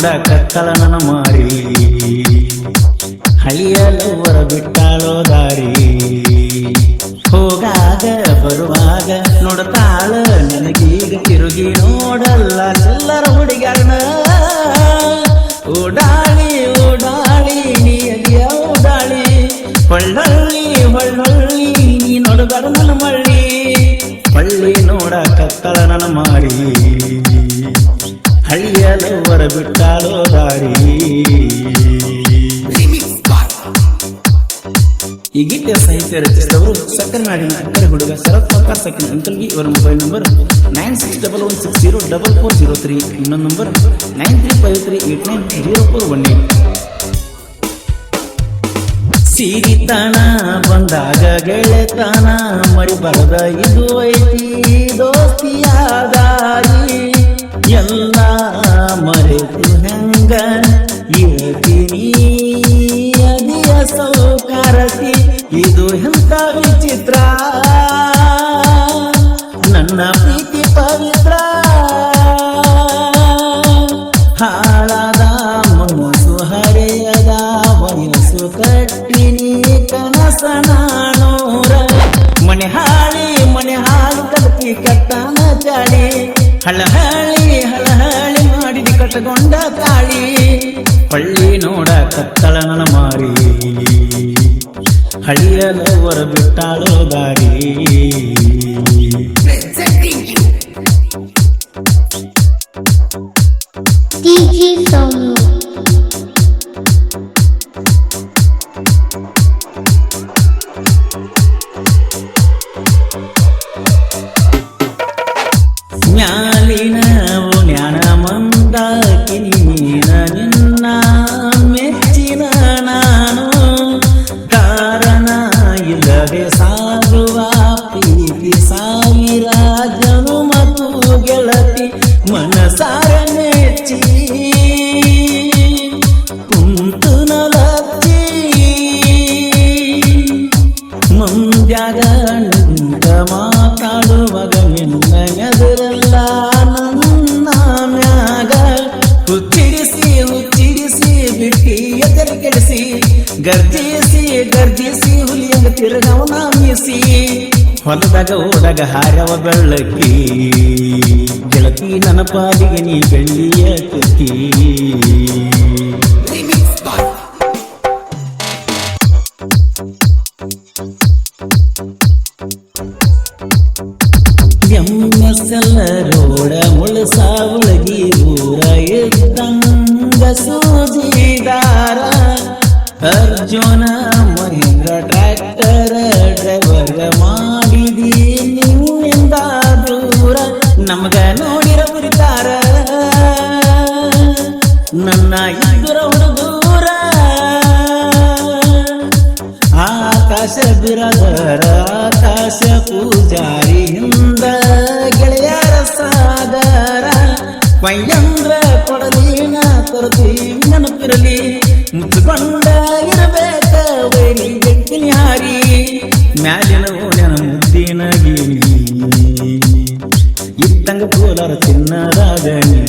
ಕತ್ತಲ ನನ್ನ ಮಾರಿ ಹಳಿಯಲವರ ಬಿಟ್ಟಾಳೋ ದಾರಿ ಹೋಗಾಗ ಬರುವಾಗ ನೋಡ್ತಾಳ ನನಗೀಗ ತಿರುಗಿ ನೋಡಲ್ಲ ಎಲ್ಲರ ಹುಡುಗರನ ಓಡಾಳಿ ಓಡಾಳಿ ನೀ ಅದಿಯ ಓಡಾಳಿ ಹೊಳ್ಳಳ್ಳಿ ಹೊಳ್ಳಳ್ಳಿ ನೀ ನೋಡಬೇಡ ನನ್ನ ಮಳ್ಳಿ ಹಳ್ಳಿ ನೋಡ ಕತ್ತಲ ನನ್ನ ಮಾರಿ ಹಳ್ಳಿಯಲವರ ಬಿಟ್ಟಾಳೋ ದಾರಿ ಈ ಗೀತೆಯ ಸಾಹಿತ್ಯ ರಚಿಸಿದವರು ಸಕ್ಕರನಾಡಿನ ಅಕ್ಕರೆ ಹುಡುಗ ಶರತ್ ಪ್ರಕಾಶ್ ಸಕಿನ್ ಅಂಕಲ್ಗಿ ಇವರ ಮೊಬೈಲ್ ನಂಬರ್ 9611604403 ಇನ್ನೊಂದು ನಂಬರ್ 9353890418 ಸಿರಿತನ ಬಂದಾಗ ಗೆಳೆತನ ಮರಿಬಾರದ ಇದು ಐತಿ ದೋಸ್ತಿಯಾದಾರಿ ಎಲ್ಲ ಮರೆತು ಹೆಂಗ ಇರ್ತೀನಿ ಅದಿಯ ಸೌಕಾರತಿ ಇದು ಎಂತ ವಿಚಿತ್ರ ನನ್ನ ಪ್ರೀತಿ ಪವಿತ್ರ ಹಾಳಾದ ಮನಸ್ಸು ಹರೆಯದ ವಯಸ್ಸು ಕಟ್ಟಿನಿ ಕನಸ ನಾನೂರ ಮನೆ ಹಾಳಿ ಕಲಕಿ ಕಟ್ಟನ ಚಾಡಿ ಹಳಹಳಿ ಮಾಡಿದ ಕಟ್ಟಗೊಂಡ ತಾಳಿ ಪಳ್ಳಿ ನೋಡ ಕತ್ತಳ ನನ್ನ ಮಾರಿ ಹಳಿಯಲವರ ಬಿಟ್ಟಾಳೋ ದಾರಿ ಜ್ಞಾಲಿನ ಜ್ಞಾನ ಮಂದಾಕಿನಿ ನಿನ್ನ ಮೆಚ್ಚಿನ ನಾನು ಕಾರಣ ಇಲ್ಲದೆ ಸಾಗುವ ಪ್ರೀತಿ ಸಾವಿರ ಜನು ಮತ್ತು ಗೆಳತಿ ಮನಸಾರ ಮೆಚ್ಚಿ ಕುಂತು ನಲಚ್ಚಿ ಮಂದ್ಯಾಗ ನಿಂತ ಮಾತಾಡುವಾಗ ನಿನ್ನ ಎದುರಲ್ಲ ನನ್ನ ಮ್ಯಾಗ ಹುಚ್ಚಿಡಿಸಿ ಬಿಟ್ಟಿ ಎದರಿ ಕೆಡಿಸಿ ಗರ್ಜಿಸಿ ಹುಲಿಯಂಗ ತಿರುಗವನ ಮೀಸಿ ಹೊಲದಾಗ ಓಡಾಗ ಹಾರವ ಬೆಳ್ಳಕ್ಕಿ ಗೆಳತಿ ನನ್ನ ಪಾಲಿಗೆ ನೀ ಬೆಳ್ಳಿಯ ಕತ್ತಿ ಎಮ್ಮೆಸಲ್ಲ ರೋಡ ಮುಳಸಾವಳಗಿ ಊರ ಇದ್ದಂಗ ಸೂಜಿದಾರ ಅರ್ಜುನ ಮಹೇಂದ್ರ ಟ್ರ್ಯಾಕ್ಟರ್ ಡ್ರೈವರ್ ಮಾಡಿದಿ ನಿಮ್ಮಿಂದ ದೂರ ನಮಗ ನೋಡಿರ ಮುರಿತಾರ ನನ್ನ ಇಬ್ಬರ ಹುಡುಗೂರ ಆಕಾಶ ಬಿರದರ ಆಕಾಶ ಪೂಜಾರಿ ಹಿಂದ ಗೆಳೆಯರ ಸಾಗರ ಪಯ್ಯಂದ್ರ ಕೊಡಲಿನ ತೊರತಿ ನೆನಪಿರಲಿ ಮುಚ್ಚಿಕೊಂಡ ಇರಬೇಕ ವೈರಿ ಬೆಕ್ಕಿನ ಹಾರಿ ಮ್ಯಾಲಿನ ಓಣ್ಯನ ಮುದ್ದಿನ ಗೀನಿ ಇದ್ದಂಗ ಪೋಲರ ಚಿನ್ನರಾಗಣಿ